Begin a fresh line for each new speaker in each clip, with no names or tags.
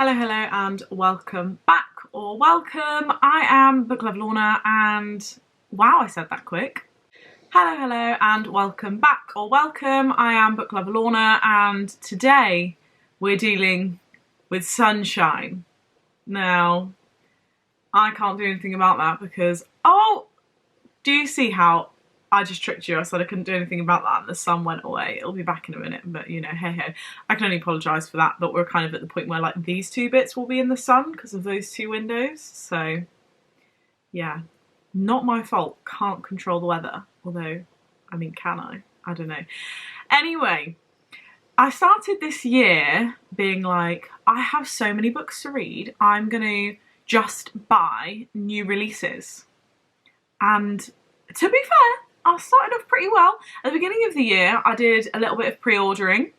Hello, hello, and welcome back, or welcome. I am Book Love Lorna, and wow, I said that quick. Hello, hello, and welcome back, or welcome. I am Book Love Lorna, and today we're dealing with sunshine. Now, I can't do anything about that because, do you see how I just tricked you? I said I couldn't do anything about that and the sun went away. It'll be back in a minute, but you know, hey ho. I can only apologise for that, but we're kind of at the point where like these two bits will be in the sun because of those two windows. So yeah, not my fault. Can't control the weather. Although, I mean, can I? I don't know. Anyway, I started this year being like, I have so many books to read. I'm going to just buy new releases. And to be fair, I started off pretty well. At the beginning of the year, I did a little bit of pre-ordering,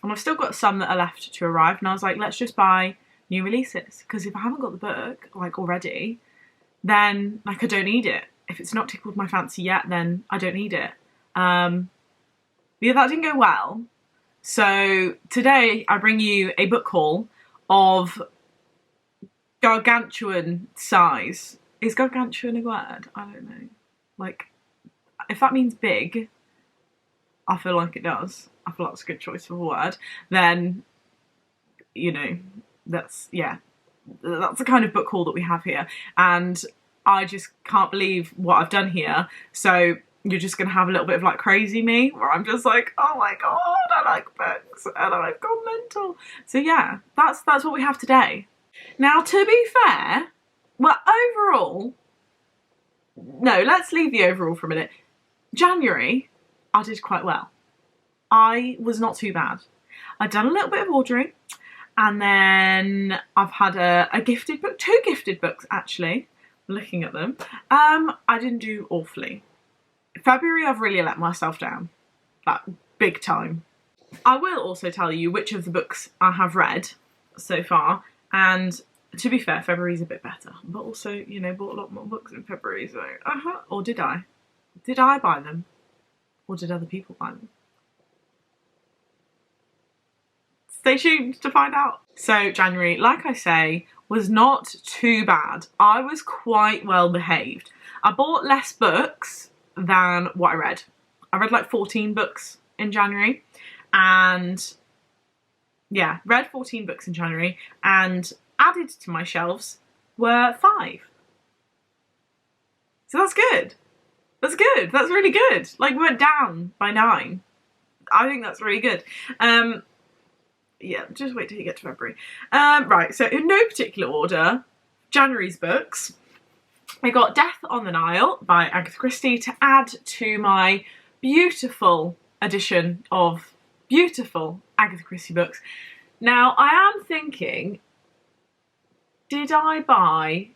and I've still got some that are left to arrive, and I was like, let's just buy new releases, because if I haven't got the book, like, already, then, like, I don't need it. If it's not tickled my fancy yet, then I don't need it. Yeah, that didn't go well. So today, I bring you a book haul of gargantuan size. Is gargantuan a word? I don't know. Like, if that means big, I feel like it does. I feel like that's a good choice of a word. Then, you know, that's the kind of book haul that we have here. And I just can't believe what I've done here. So you're just going to have a little bit of like crazy me, where I'm just like, oh my God, I like books and I've gone mental. So yeah, that's what we have today. Now, to be fair, well, overall, no, let's leave the overall for a minute. January, I did quite well. I was not too bad. I'd done a little bit of ordering, and then I've had a gifted book, two gifted books actually, looking at them. I didn't do awfully. February, I've really let myself down, like big time. I will also tell you which of the books I have read so far, and to be fair, February's a bit better, but also, you know, bought a lot more books in February, so, or did I? Did I buy them? Or did other people buy them? Stay tuned to find out. So January, like I say, was not too bad. I was quite well behaved. I bought less books than what I read. I read like 14 books in January, and yeah, read 14 books in January, and added to my shelves were 5. So that's good. That's good. That's really good. Like, we went down by 9. I think that's really good. Yeah, just wait till you get to February. Right, so in no particular order, January's books. I got Death on the Nile by Agatha Christie to add to my beautiful edition of beautiful Agatha Christie books. Now, I am thinking, did I buy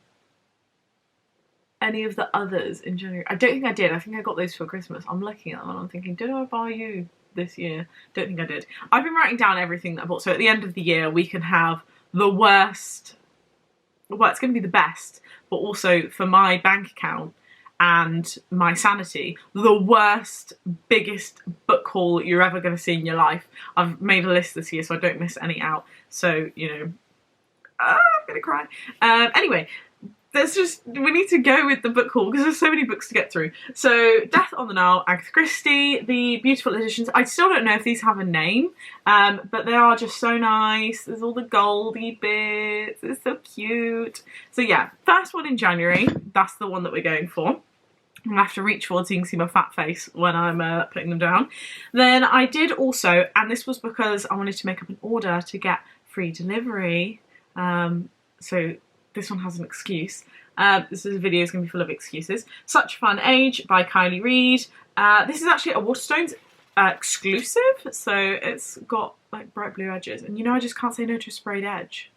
any of the others in January? I don't think I did. I think I got those for Christmas. I'm looking at them and I'm thinking, did I buy you this year? Don't think I did. I've been writing down everything that I bought. So at the end of the year, we can have the worst, well, it's going to be the best, but also for my bank account and my sanity, the worst, biggest book haul you're ever going to see in your life. I've made a list this year so I don't miss any out. So, you know, I'm going to cry. Anyway, we need to go with the book haul because there's so many books to get through. So, Death on the Nile, Agatha Christie, the beautiful editions. I still don't know if these have a name, but they are just so nice. There's all the goldy bits. It's so cute. So yeah, first one in January. That's the one that we're going for. I'm going to have to reach forward so you can see my fat face when I'm putting them down. Then I did also, and this was because I wanted to make up an order to get free delivery. So this one has an excuse. This video is going to be full of excuses. Such a Fun Age by Kylie Reid. This is actually a Waterstones exclusive, so it's got like bright blue edges. And you know, I just can't say no to a sprayed edge.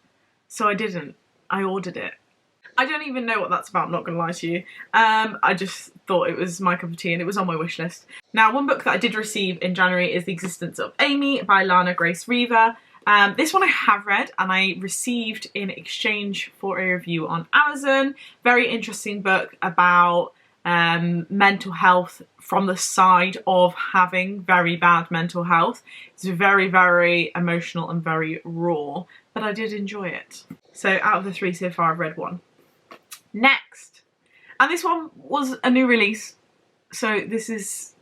So I didn't. I ordered it. I don't even know what that's about, I'm not going to lie to you. I just thought it was my cup of tea and it was on my wish list. Now, one book that I did receive in January is The Existence of Amy by Lana Grace Reaver. This one I have read and I received in exchange for a review on Amazon. Very interesting book about mental health from the side of having very bad mental health. It's very, very emotional and very raw, but I did enjoy it. So out of the 3 so far, I've read 1. Next, and this one was a new release, so this is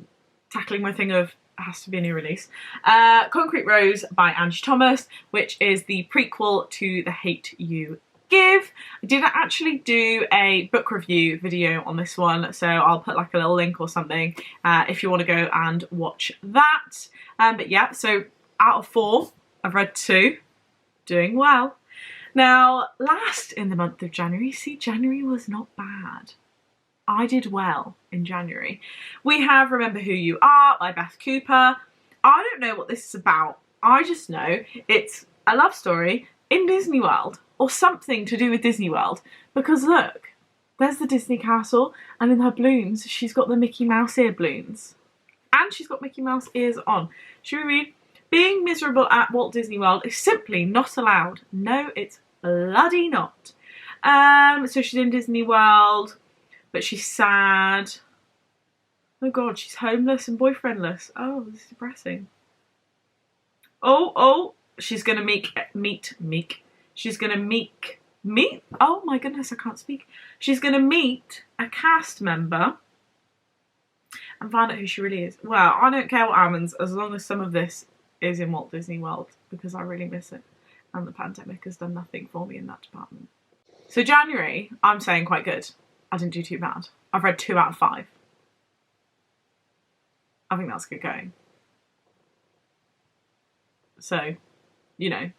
tackling my thing of it has to be a new release. Concrete Rose by Angie Thomas, which is the prequel to The Hate U Give. I didn't actually do a book review video on this one, so I'll put like a little link or something if you want to go and watch that. But yeah, so out of 4, I've read 2, doing well. Now, last in the month of January, see, January was not bad. I did well in January. We have Remember Who You Are by Beth Cooper. I don't know what this is about. I just know it's a love story in Disney World, or something to do with Disney World, because look, there's the Disney castle, and in her balloons, she's got the Mickey Mouse ear balloons. And she's got Mickey Mouse ears on. Should we read? Being miserable at Walt Disney World is simply not allowed. No, it's bloody not. So she's in Disney World, but she's sad. Oh God, she's homeless and boyfriendless. Oh, this is depressing. Oh, she's gonna meet, oh my goodness, I can't speak. She's gonna meet a cast member and find out who she really is. Well, I don't care what happens as long as some of this is in Walt Disney World, because I really miss it. And the pandemic has done nothing for me in that department. So January, I'm saying quite good. I didn't do too bad. I've read 2 out of 5. I think that's good going. So, you know,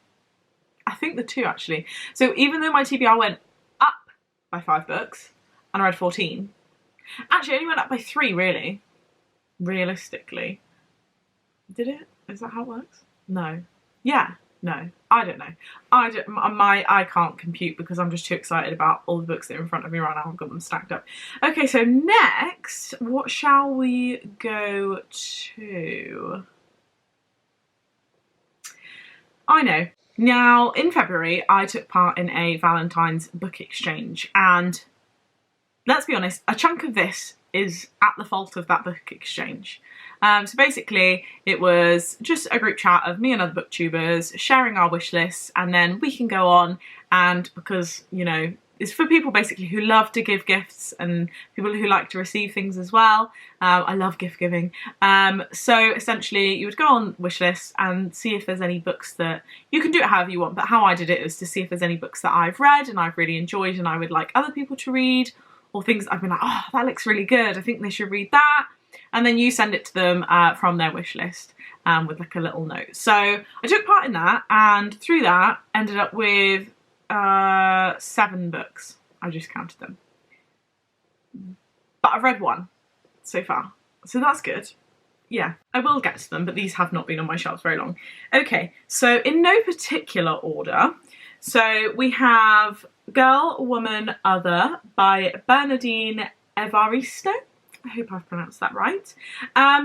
I think the 2 actually. So even though my TBR went up by 5 books and I read 14, actually it only went up by 3 really, realistically. Did it? Is that how it works? No. Yeah. No. I don't know. I can't compute because I'm just too excited about all the books that are in front of me right now. I've got them stacked up. Okay, so next, what shall we go to? I know. Now, in February, I took part in a Valentines book exchange, and let's be honest, a chunk of this is at the fault of that book exchange. So basically, it was just a group chat of me and other booktubers sharing our wish lists, and then we can go on, and because, you know, it's for people basically who love to give gifts and people who like to receive things as well. I love gift giving. So essentially you would go on wish lists and see if there's any books that, you can do it however you want, but how I did it was to see if there's any books that I've read and I've really enjoyed and I would like other people to read, or things I've been like, oh, that looks really good, I think they should read that. And then you send it to them from their wish list with like a little note. So I took part in that, and through that ended up with 7 books. I just counted them. But I've read 1 so far, so that's good. Yeah, I will get to them, but these have not been on my shelves very long. Okay, so in no particular order, so we have Girl, Woman, Other by Bernardine Evaristo. I hope I've pronounced that right.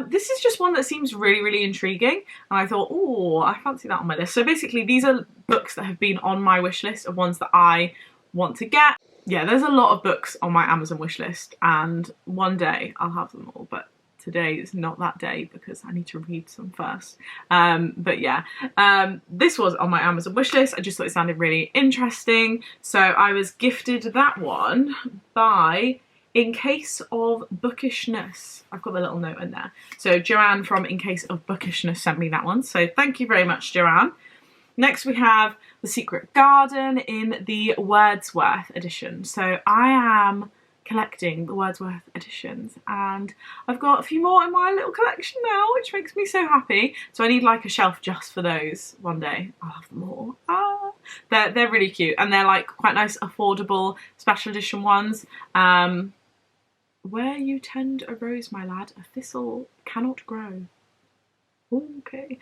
This is just one that seems really, really intriguing, and I thought, oh, I fancy that on my list. So basically these are books that have been on my wish list of ones that I want to get. Yeah, there's a lot of books on my Amazon wish list, and one day I'll have them all, but today is not that day because I need to read some first. But yeah, this was on my Amazon wish list. I just thought it sounded really interesting, so I was gifted that one by In Case of Bookishness. I've got the little note in there. So Joanne from In Case of Bookishness sent me that one. So thank you very much, Joanne. Next we have The Secret Garden in the Wordsworth edition. So I am collecting the Wordsworth editions, and I've got a few more in my little collection now, which makes me so happy. So I need like a shelf just for those one day. I'll have them all. They're really cute, and they're like quite nice, affordable special edition ones. Where you tend a rose, my lad, a thistle cannot grow. Okay.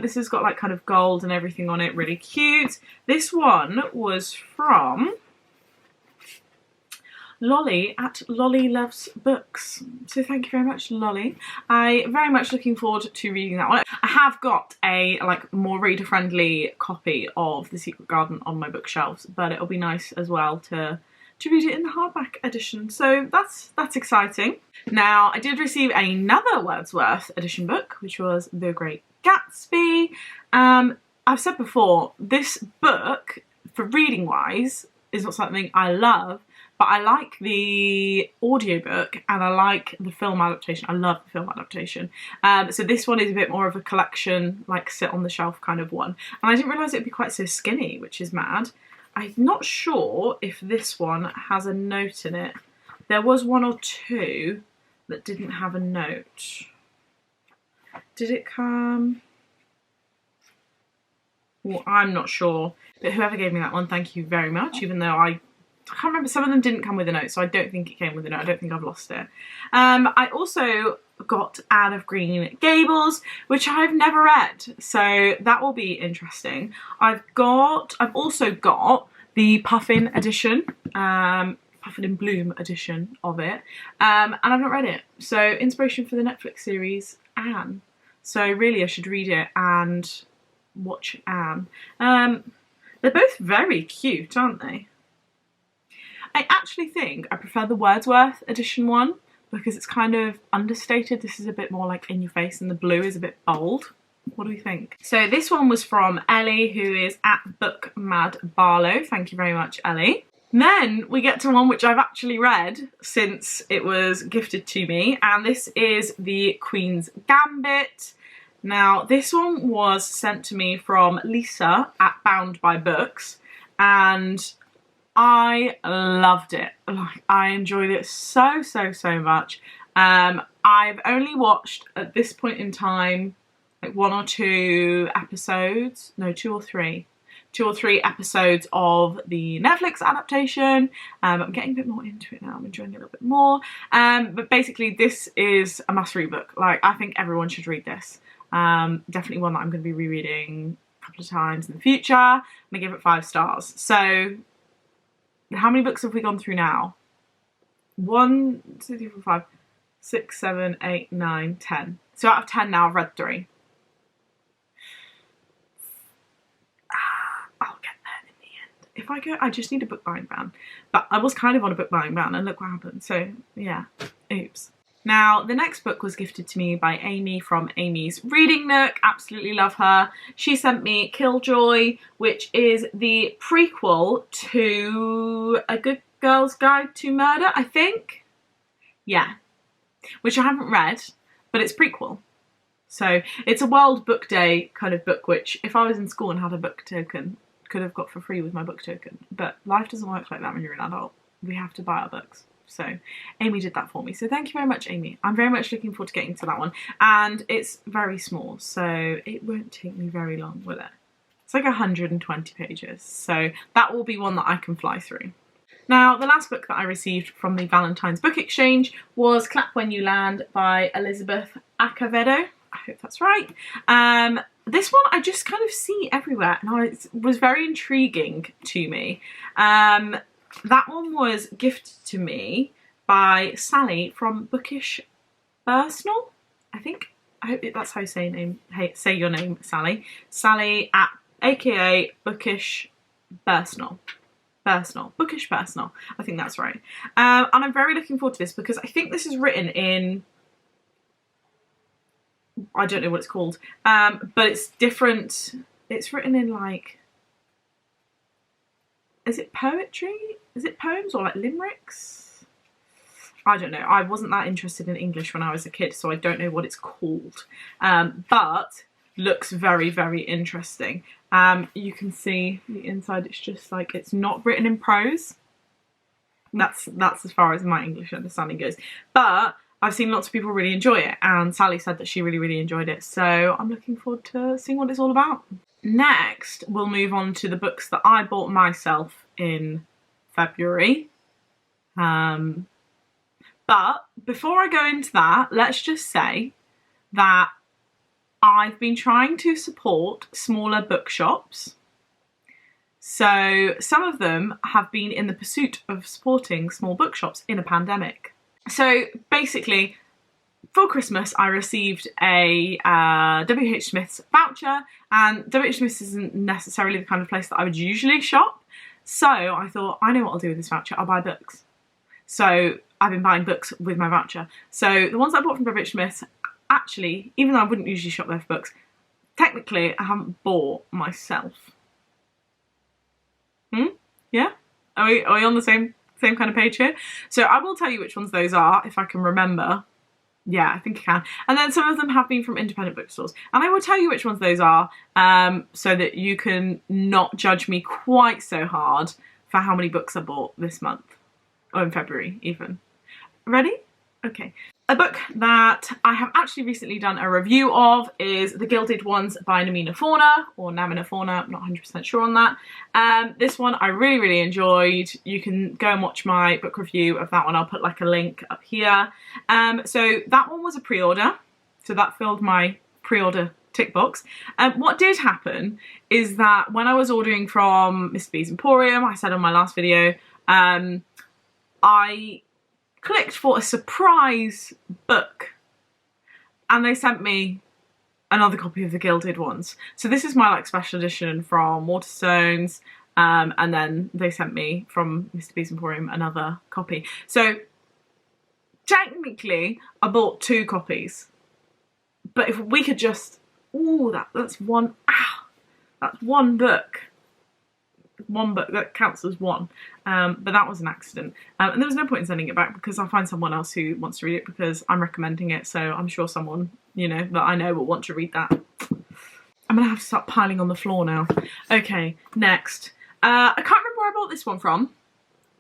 This has got like kind of gold and everything on it, really cute. This one was from Lolly at Lolly Loves Books. So thank you very much, Lolly. I'm very much looking forward to reading that one. I have got a like more reader-friendly copy of The Secret Garden on my bookshelves, but it'll be nice as well to to read it in the hardback edition. So that's exciting. Now, I did receive another Wordsworth edition book, which was The Great Gatsby. I've said before, this book, for reading wise, is not something I love, but I like the audiobook and I like the film adaptation. I love the film adaptation. So this one is a bit more of a collection, like sit on the shelf kind of one. And I didn't realise it'd be quite so skinny, which is mad. I'm not sure if this one has a note in it. There was one or two that didn't have a note. Did it come? Well, I'm not sure, but whoever gave me that one, thank you very much, even though I can't remember, some of them didn't come with a note, so I don't think it came with a note. I don't think I've lost it. I also got Anne of Green Gables, which I've never read, so that will be interesting. I've also got the Puffin edition, Puffin and Bloom edition of it, and I've not read it. So inspiration for the Netflix series Anne. So really I should read it and watch Anne. They're both very cute, aren't they? I actually think I prefer the Wordsworth edition one because it's kind of understated. This is a bit more like in your face and the blue is a bit bold. What do we think? So this one was from Ellie, who is at Book Mad Barlow. Thank you very much, Ellie. Then we get to one which I've actually read since it was gifted to me, and this is The Queen's Gambit. Now, this one was sent to me from Lisa at Bound by Books, and I loved it. Like, I enjoyed it so much. I've only watched, at this point in time, like 1 or 2 episodes. No, 2 or 3. 2 or 3 episodes of the Netflix adaptation. I'm getting a bit more into it now. I'm enjoying it a little bit more. But basically, this is a must-read book. Like, I think everyone should read this. Definitely one that I'm going to be rereading a couple of times in the future. I'm going to give it 5 stars. So, how many books have we gone through now? 1, 2, 3, 4, 5, 6, 7, 8, 9, 10. So out of 10 now, I've read 3. I'll get there in the end. If I go, I just need a book buying ban. But I was kind of on a book buying ban and look what happened. So, yeah, oops. Now, the next book was gifted to me by Amy from Amy's Reading Nook. Absolutely love her. She sent me Killjoy, which is the prequel to A Good Girl's Guide to Murder, I think. Yeah. Which I haven't read, but it's prequel. So it's a World Book Day kind of book, which if I was in school and had a book token, could have got for free with my book token. But life doesn't work like that when you're an adult. We have to buy our books. So Amy did that for me. So thank you very much, Amy. I'm very much looking forward to getting to that one. And it's very small, so it won't take me very long, will it? It's like 120 pages. So that will be one that I can fly through. Now, the last book that I received from the Valentines book exchange was Clap When You Land by Elizabeth Acevedo. I hope that's right. This one I just kind of see everywhere and it was very intriguing to me. That one was gifted to me by Sally from Bookish Bursnell, I think. I hope that's how you say your name, Sally. Sally at aka Bookish Bursnell. Bookish Bursnell. I think that's right. And I'm very looking forward to this because I think this is written in, I don't know what it's called, but it's different. It's written in like, is it poetry? Is it poems or like limericks? I don't know. I wasn't that interested in English when I was a kid, so I don't know what it's called. But looks very interesting. You can see the inside. It's just like, it's not written in prose. That's as far as my English understanding goes. But I've seen lots of people really enjoy it, and Sally said that she really enjoyed it. So I'm looking forward to seeing what it's all about. Next, we'll move on to the books that I bought myself in February. But before I go into that, let's just say that I've been trying to support smaller bookshops. So some of them have been in the pursuit of supporting small bookshops in a pandemic. So basically, for Christmas, I received a W.H. Smith's voucher, and W.H. Smith's isn't necessarily the kind of place that I would usually shop, So I thought, I know what I'll do with this voucher, I'll buy books. So I've been buying books with my voucher. So the ones that I bought from WH Smith's, actually, even though I wouldn't usually shop there for books, technically I haven't bought myself. Yeah? Are we on the same kind of page here? So I will tell you which ones those are, if I can remember. Yeah, I think I can. And then some of them have been from independent bookstores. And I will tell you which ones those are, so that you can not judge me quite so hard for how many books I bought this month. Or in February, even. Ready? Okay. A book that I have actually recently done a review of is The Gilded Ones by Namina Fauna, or Namina Fauna, I'm not 100% sure on that. This one I really, really enjoyed. You can go and watch my book review of that one. I'll put like a link up here. So that one was a pre-order, so that filled my pre-order tick box. What did happen is that when I was ordering from Mr. B's Emporium, I said on my last video, I clicked for a surprise book and they sent me another copy of The Gilded Ones. So this is my like special edition from Waterstones, and then they sent me from Mr. B's Emporium another copy. So technically I bought 2 copies, but if we could just, that's one book. One book, that counts as one, but that was an accident, and there was no point in sending it back because I'll find someone else who wants to read it because I'm recommending it, so I'm sure someone, you know, that I know will want to read that. I'm gonna have to start piling on the floor now. Okay, next. I can't remember where I bought this one from,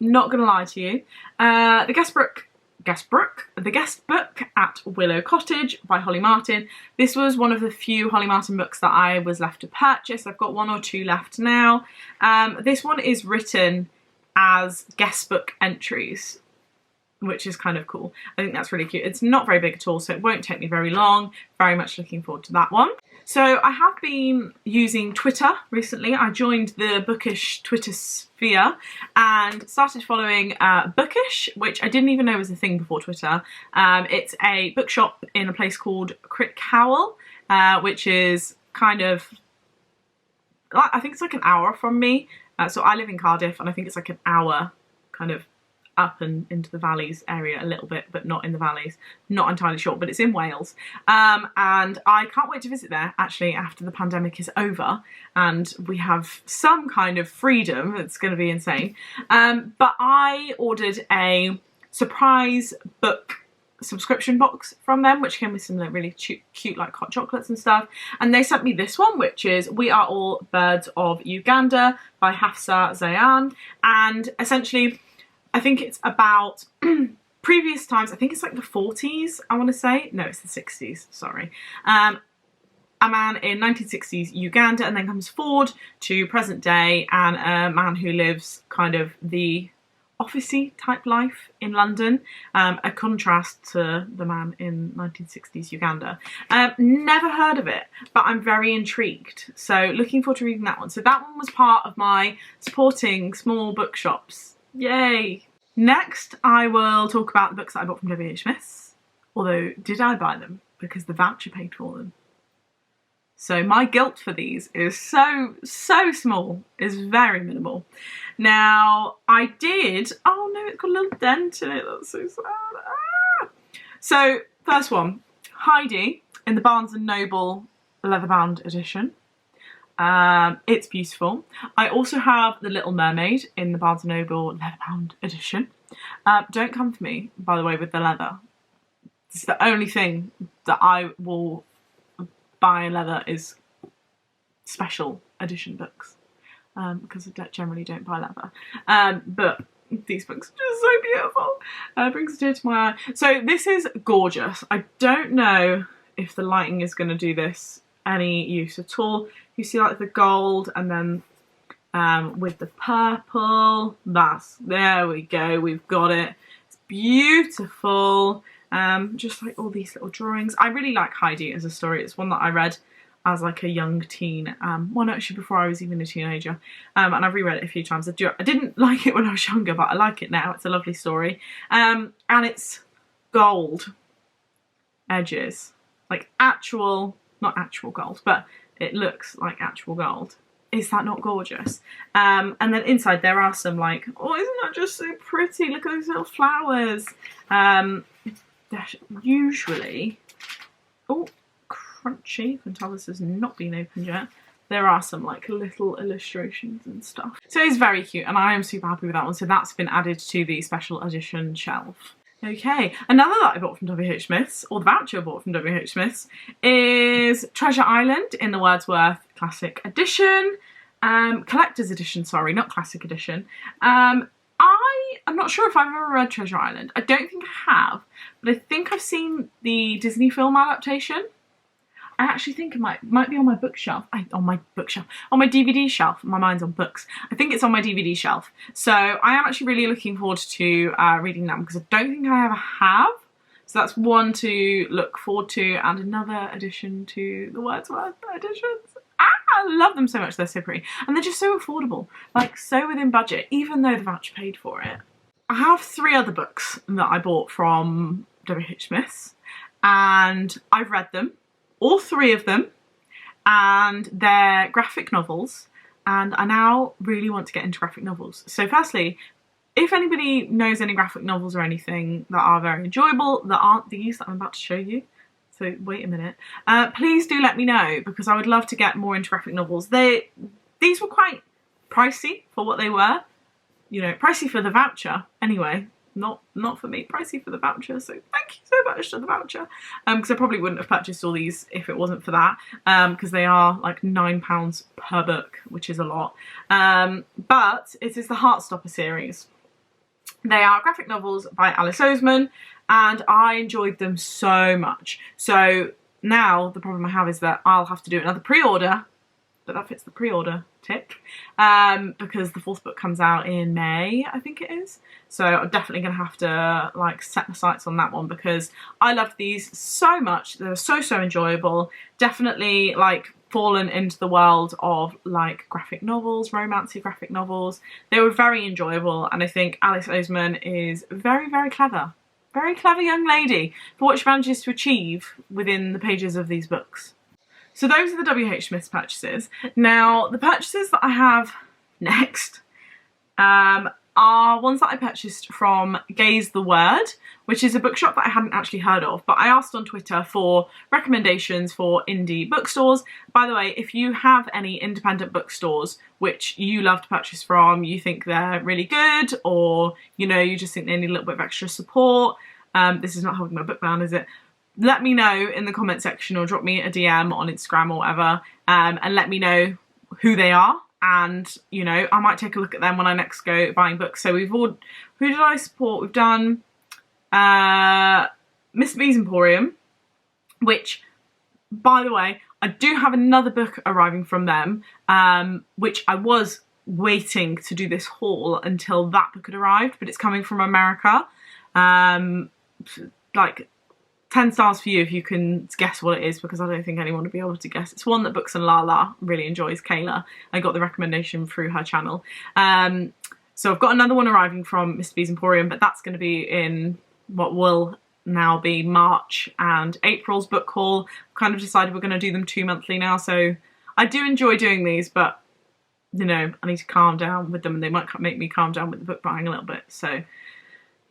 not gonna lie to you. The Guest Book at Willow Cottage by Holly Martin. This was one of the few Holly Martin books that I was left to purchase. I've got 1 or 2 left now. This one is written as guest book entries, which is kind of cool. I think that's really cute. It's not very big at all, so it won't take me very long. Very much looking forward to that one. So I have been using Twitter recently. I joined the Bookish Twitter sphere and started following Bookish, which I didn't even know was a thing before Twitter. It's a bookshop in a place called Crick Howell, which is kind of, I think it's like an hour from me. So I live in Cardiff and I think it's like an hour kind of up and into the valleys area a little bit, but not in the valleys. Not entirely sure, but it's in Wales. And I can't wait to visit there actually after the pandemic is over and we have some kind of freedom. It's going to be insane. But I ordered a surprise book subscription box from them, which came with some like really cute like hot chocolates and stuff, and they sent me this one, which is We Are All Birds of Uganda by Hafsa Zayan. And essentially I think it's about previous times. I think it's like the 40s, I want to say. No, it's the 60s, sorry. A man in 1960s Uganda, and then comes forward to present day, and a man who lives kind of the officey type life in London, a contrast to the man in 1960s Uganda. Never heard of it, but I'm very intrigued. So looking forward to reading that one. So that one was part of my supporting small bookshops. Yay! Next, I will talk about the books that I bought from WH Smith's. Although, did I buy them? Because the voucher paid for them. So my guilt for these is so small. It's very minimal. Now, I did... Oh no, it's got a little dent in it. That's so sad. Ah! So, first one. Heidi in the Barnes & Noble leather-bound edition. It's beautiful. I also have The Little Mermaid in the Barnes & Noble leather-bound edition. Don't come for me, by the way, with the leather. It's the only thing that I will buy in leather is special edition books, because I generally don't buy leather. But these books are just so beautiful. Brings a tear to my eye. So this is gorgeous. I don't know if the lighting is going to do this any use at all. You see like the gold and then with the purple, there we go, we've got it. It's beautiful. Just like all these little drawings. I really like Heidi as a story. It's one that I read as like a young teen. Well, actually before I was even a teenager. And I've reread it a few times. I didn't like it when I was younger, but I like it now. It's a lovely story. And it's gold edges. Like actual, not actual gold, but it looks like actual gold. is that not gorgeous? And then inside there are some like, oh, isn't that just so pretty? Look at those little flowers. Usually, oh, crunchy. You can tell this has not been opened yet. There are some like little illustrations and stuff. So it's very cute and I am super happy with that one. So that's been added to the special edition shelf. Okay, another that I bought from WH Smith's, or the voucher I bought from WH Smith's, is Treasure Island in the Wordsworth Classic Edition. Collector's Edition, sorry, not Classic Edition. I'm not sure if I've ever read Treasure Island. I don't think I have, but I think I've seen the Disney film adaptation. I actually think it might be on my bookshelf. On my DVD shelf. My mind's on books. I think it's on my DVD shelf. So I am actually really looking forward to reading them because I don't think I ever have. So that's one to look forward to, and another addition to the Wordsworth editions. I love them so much. They're so pretty. And they're just so affordable. Like, so within budget, even though the voucher paid for it. I have 3 other books that I bought from WH Smith's, and I've read them. All 3 of them, and they're graphic novels, and I now really want to get into graphic novels. So firstly, if anybody knows any graphic novels or anything that are very enjoyable that aren't these that I'm about to show you, so wait a minute, please do let me know, because I would love to get more into graphic novels. These were quite pricey for what they were, you know, pricey for the voucher anyway. Not for me, pricey for the voucher, so thank you so much for the voucher. Because I probably wouldn't have purchased all these if it wasn't for that, because they are like £9 per book, which is a lot. But it is the Heartstopper series. They are graphic novels by Alice Oseman, and I enjoyed them so much. So now the problem I have is that I'll have to do another pre-order, but that fits the pre-order tick, because the 4th book comes out in May, I think it is. So I'm definitely going to have to like set my sights on that one, because I loved these so much. They were so enjoyable. Definitely like fallen into the world of like graphic novels, romancy graphic novels. They were very enjoyable, and I think Alice Oseman is very clever. Very clever young lady for what she manages to achieve within the pages of these books. So those are the WH Smith's purchases. Now, the purchases that I have next are ones that I purchased from Gaze the Word, which is a bookshop that I hadn't actually heard of, but I asked on Twitter for recommendations for indie bookstores. By the way, if you have any independent bookstores which you love to purchase from, you think they're really good, or, you know, you just think they need a little bit of extra support, this is not holding my book down, is it? Let me know in the comment section, or drop me a DM on Instagram or whatever, and let me know who they are, and, you know, I might take a look at them when I next go buying books. So we've all, who did I support? We've done Mr. B's Emporium, which, by the way, I do have another book arriving from them, which I was waiting to do this haul until that book had arrived, but it's coming from America. Like, 10 stars for you if you can guess what it is, because I don't think anyone would be able to guess. It's one that Books and Lala really enjoys, Kayla. I got the recommendation through her channel. So I've got another one arriving from Mr. B's Emporium, but that's going to be in what will now be March and April's book haul. I've kind of decided we're going to do them 2 monthly now, so I do enjoy doing these, but, you know, I need to calm down with them, and they might make me calm down with the book buying a little bit. So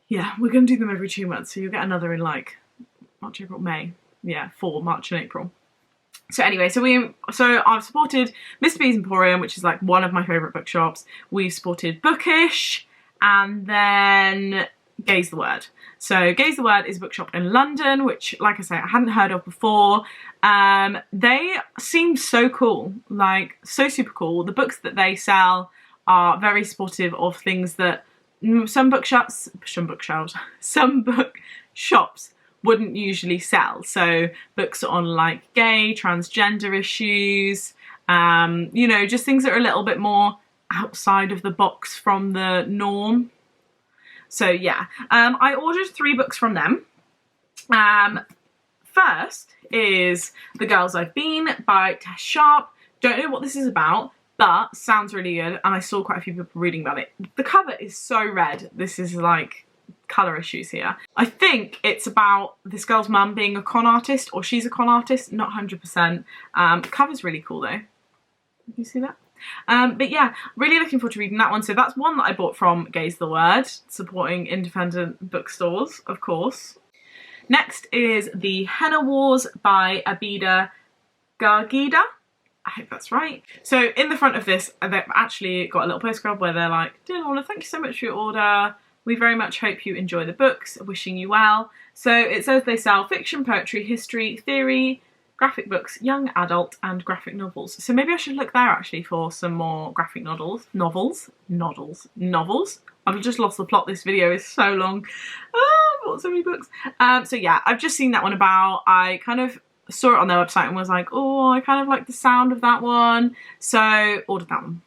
yeah, we're going to do them every 2 months, so you'll get another in like March, April, May. Yeah, for March and April. So anyway, so I've supported Mr. B's Emporium, which is like one of my favourite bookshops. We've supported Bookish, and then Gaze the Word. So Gaze the Word is a bookshop in London, which, like I say, I hadn't heard of before. They seem so cool, like so super cool. The books that they sell are very supportive of things that some bookshops wouldn't usually sell. So books on like gay, transgender issues, you know, just things that are a little bit more outside of the box from the norm. So yeah, I ordered 3 books from them. First is The Girls I've Been by Tess Sharp. Don't know what this is about, but sounds really good, and I saw quite a few people reading about it. The cover is so red. This is like colour issues here. I think it's about this girl's mum being a con artist, or she's a con artist, not 100%. Cover's really cool though. You see that? But yeah, really looking forward to reading that one. So that's one that I bought from Gaze the Word, supporting independent bookstores, of course. Next is The Henna Wars by Abida Gargida. I hope that's right. So in the front of this, they've actually got a little postcard where they're like, "Dear Lorna, thank you so much for your order. We very much hope you enjoy the books. Wishing you well." So it says they sell fiction, poetry, history, theory, graphic books, young adult and graphic novels. So maybe I should look there actually for some more graphic novels. I've just lost the plot. This video is so long. Oh, I've bought so many books. So yeah, I've just seen that one about. I kind of saw it on their website and was like, oh, I kind of like the sound of that one. So ordered that one.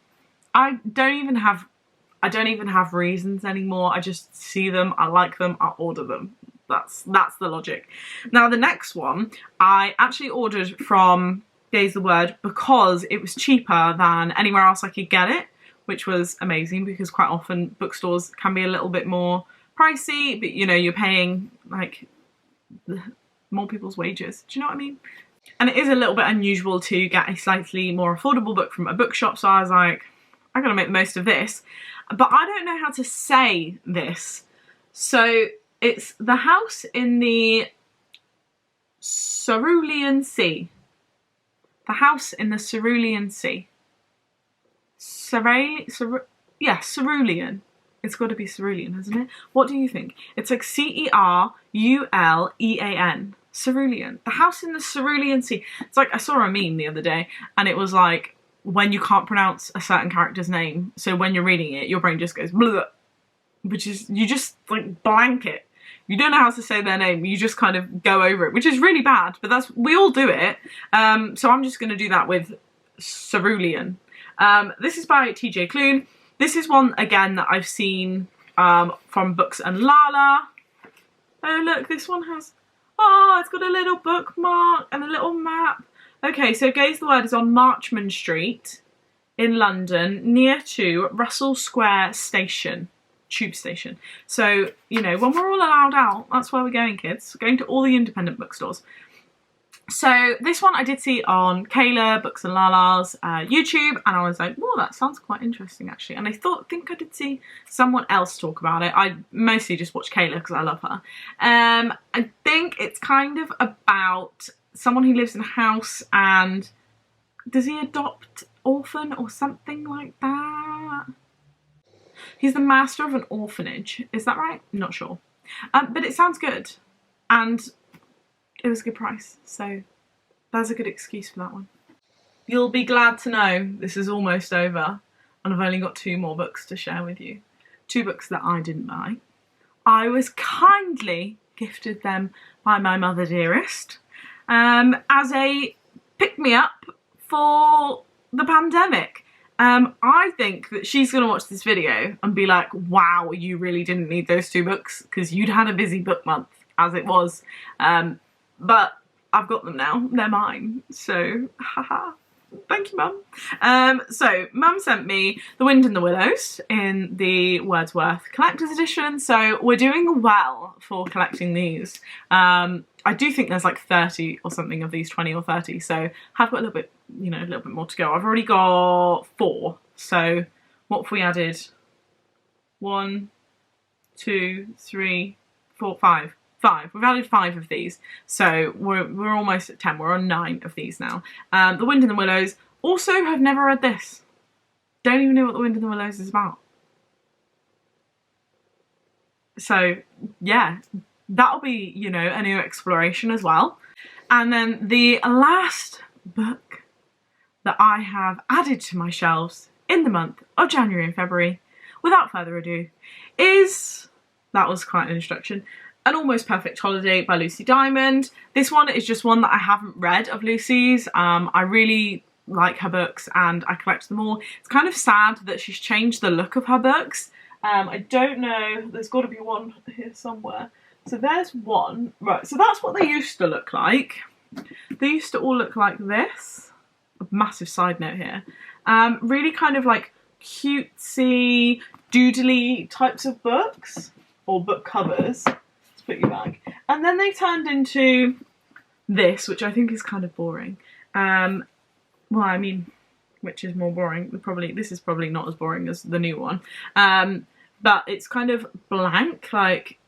I don't even have reasons anymore. I just see them, I like them, I order them. That's the logic. Now the next one I actually ordered from Gaze the Word because it was cheaper than anywhere else I could get it, which was amazing because quite often bookstores can be a little bit more pricey, but you know, you're paying like more people's wages. Do you know what I mean? And it is a little bit unusual to get a slightly more affordable book from a bookshop, so I was like, I gotta make the most of this. But I don't know how to say this. So it's The House in the Cerulean Sea. The House in the Cerulean Sea. Yeah, Cerulean. It's got to be cerulean, hasn't it? What do you think? It's like Cerulean. Cerulean. The House in the Cerulean Sea. It's like, I saw a meme the other day and it was like, when you can't pronounce a certain character's name, so when you're reading it, your brain just goes blah, which is, you just like blank it. You don't know how to say their name, you just kind of go over it, which is really bad, but that's, we all do it. So I'm just going to do that with Cerulean. This is by TJ Klune. This is one, again, that I've seen from Books and Lala. Oh, look, this one has... Oh, it's got a little bookmark and a little map. Okay, so Gaze the Word is on Marchman Street in London, near to Russell Square Station, tube station. So, you know, when we're all allowed out, that's where we're going, kids. We're going to all the independent bookstores. So this one I did see on Kayla, Books and Lala's YouTube, and I was like, oh, that sounds quite interesting actually. And I think I did see someone else talk about it. I mostly just watched Kayla because I love her. I think it's kind of about someone who lives in a house and does he adopt orphan or something like that? He's the master of an orphanage. Is that right? I'm not sure. But it sounds good. And it was a good price, so that's a good excuse for that one. You'll be glad to know this is almost over and I've only got 2 more books to share with you. 2 books that I didn't buy. I was kindly gifted them by my mother dearest as a pick-me-up for the pandemic. I think that she's going to watch this video and be like, wow, you really didn't need those 2 books because you'd had a busy book month as it was. But I've got them now, they're mine, so haha, thank you Mum. So Mum sent me The Wind and the Willows in the Wordsworth collector's edition, so we're doing well for collecting these. I do think there's like 30 or something of these, 20 or 30, so I've got a little bit, you know, a little bit more to go. I've already got 4, so what if we added 1, 2, 3, 4, 5. 5. We've added 5 of these, so we're almost at 10. We're on 9 of these now. The Wind and the Willows. Also, have never read this. Don't even know what The Wind and the Willows is about. So yeah, that'll be, you know, a new exploration as well. And then the last book that I have added to my shelves in the month of January and February, without further ado, is, that was quite an introduction, An Almost Perfect Holiday by Lucy Diamond. This one is just one that I haven't read of Lucy's. I really like her books and I collect them all. It's kind of sad that she's changed the look of her books. I don't know, there's got to be one here somewhere. So there's one. Right, so that's what they used to look like. They used to all look like this. A massive side note here. Really kind of like cutesy, doodly types of books, or book covers. Put you back. And then they turned into this, which I think is kind of boring. Well, I mean, which is more boring. This is probably not as boring as the new one. But it's kind of blank, like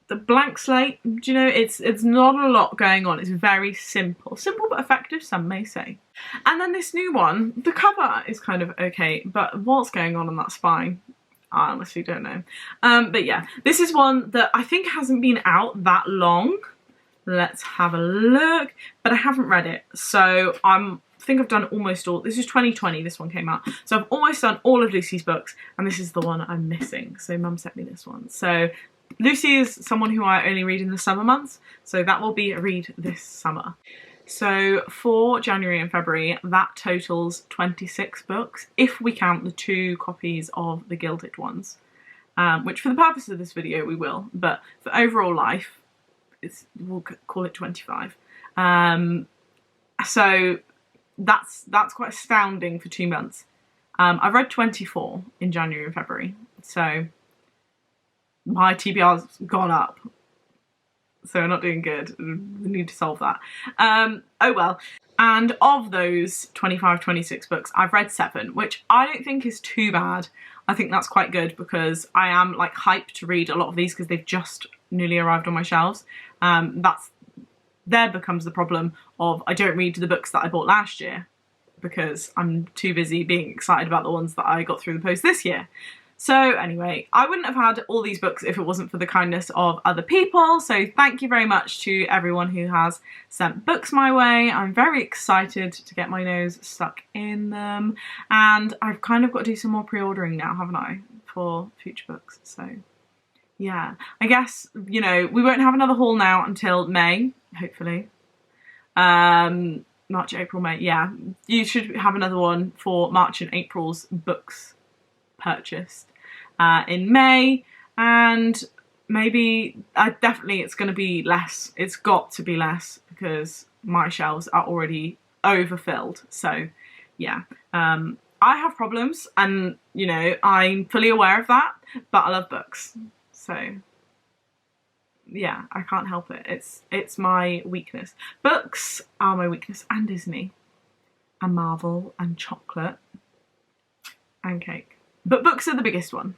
the blank slate. Do you know, it's not a lot going on. It's very simple but effective, some may say. And then this new one, the cover is kind of okay, but what's going on that spine, I honestly don't know. But yeah, this is one that I think hasn't been out that long. Let's have a look, but I haven't read it, so I think I've done almost all. This is 2020, this one came out, so I've almost done all of Lucy's books, and this is the one I'm missing, so Mum sent me this one. So Lucy is someone who I only read in the summer months, so that will be a read this summer. So for January and February, that totals 26 books, if we count the 2 copies of the Gilded ones, which for the purpose of this video we will, but for overall life, we'll call it 25. So that's quite astounding for 2 months. I've read 24 in January and February, so my TBR's gone up. So I'm not doing good. We need to solve that. Oh well. And of those 25, 26 books, I've read 7, which I don't think is too bad. I think that's quite good because I am like hyped to read a lot of these because they've just newly arrived on my shelves. There becomes the problem of I don't read the books that I bought last year because I'm too busy being excited about the ones that I got through the post this year. So anyway, I wouldn't have had all these books if it wasn't for the kindness of other people. So thank you very much to everyone who has sent books my way. I'm very excited to get my nose stuck in them. And I've kind of got to do some more pre-ordering now, haven't I, for future books. So yeah, I guess, you know, we won't have another haul now until May, hopefully. March, April, May, yeah. You should have another one for March and April's books purchased in May, and maybe definitely it's going to be less. It's got to be less because my shelves are already overfilled. So yeah, I have problems, and you know, I'm fully aware of that, but I love books, so yeah, I can't help it. It's my weakness. Books are my weakness, and Disney and Marvel and chocolate and cake. But books are the biggest one.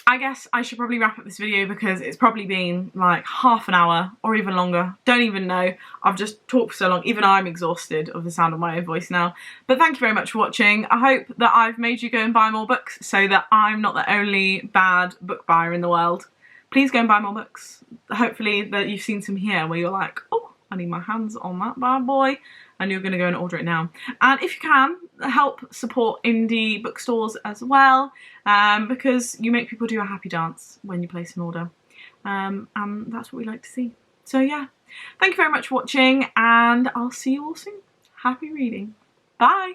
I guess I should probably wrap up this video because it's probably been like half an hour or even longer. Don't even know. I've just talked for so long. Even I'm exhausted of the sound of my own voice now. But thank you very much for watching. I hope that I've made you go and buy more books so that I'm not the only bad book buyer in the world. Please go and buy more books. Hopefully that you've seen some here where you're like, oh, I need my hands on that bad boy, and you're going to go and order it now. And if you can, help support indie bookstores as well, because you make people do a happy dance when you place an order, and that's what we like to see. So yeah, thank you very much for watching, and I'll see you all soon. Happy reading. Bye.